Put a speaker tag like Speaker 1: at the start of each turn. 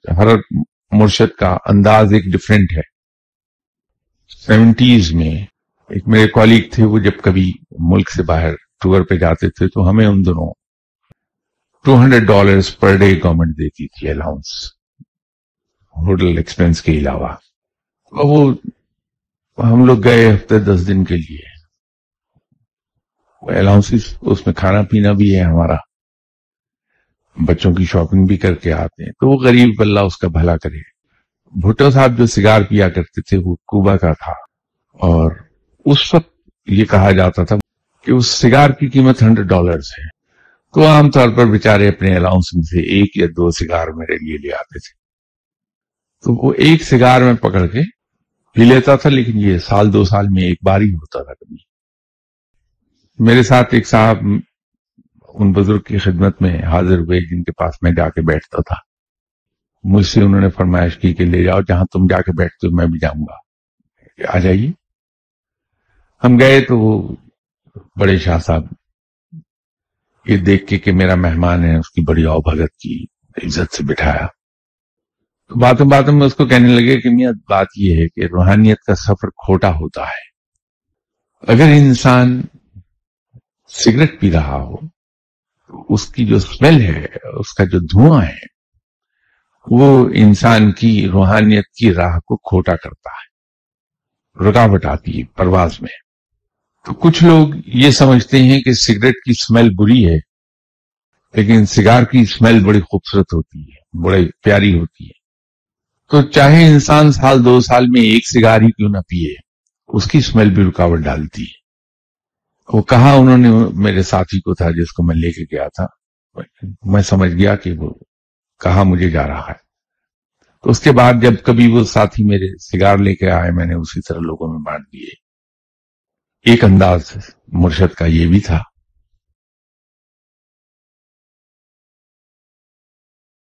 Speaker 1: हर मुर्शद का अंदाज एक डिफरेंट है। 70s में एक मेरे कॉलीग थे, वो जब कभी मुल्क से बाहर टूर पे जाते थे तो हमें उन दोनों $200 पर डे गवर्नमेंट देती थी अलाउंस, होटल एक्सपेंस के अलावा। और वो हम लोग गए हफ्ते 10 दिन के लिए, अलाउंसेस, उसमें खाना पीना भी है हमारा, बच्चों की शॉपिंग भी करके आते हैं। तो वो गरीब अल्लाह उसका भला करे। भुट्टो साहब जो सिगार पिया करते थे वो क्यूबा का था, और उस वक्त ये कहा जाता था कि उस सिगार की कीमत $100 है। तो आमतौर पर बेचारे अपने अलाउंस में से 1 या 2 सिगार मेरे लिए ले आते थे। तो वो एक सिगार में पकड़ के पी लेता था, लेकिन ये 1-2 साल में एक बार ही होता था। कभी मेरे साथ एक साहब उन बुजुर्ग की खिदमत में हाजिर हुए जिनके पास मैं जाके बैठता था। मुझसे उन्होंने फरमाइश की कि ले जाओ, जहां तुम जाके बैठते हो मैं भी जाऊंगा, आ जाइए। हम गए तो वो बड़े शाह साहब ये देख के कि मेरा मेहमान है, उसकी बड़ी औभगत की, इज्जत से बिठाया। तो बातों बातों में उसको कहने लगे कि मियां बात ये है कि रूहानियत का सफर खोटा होता है। अगर इंसान सिगरेट पी रहा हो तो उसकी जो स्मेल है, उसका जो धुआं है, वो इंसान की रूहानियत की राह को खोटा करता है, रुकावट आती है परवाज में। तो कुछ लोग ये समझते हैं कि सिगरेट की स्मेल बुरी है, लेकिन सिगार की स्मेल बड़ी खूबसूरत होती है, बड़ी प्यारी होती है। तो चाहे इंसान 1-2 साल में एक सिगार ही क्यों ना पिए, उसकी स्मेल भी रुकावट डालती है। वो कहा उन्होंने मेरे साथी को था जिसको मैं लेके गया था, मैं समझ गया कि वो कहा मुझे जा रहा है। तो उसके बाद जब कभी वो साथी मेरे सिगार लेके आए, मैंने उसी तरह लोगों में बांट दिए। एक अंदाज मुर्शद का ये भी था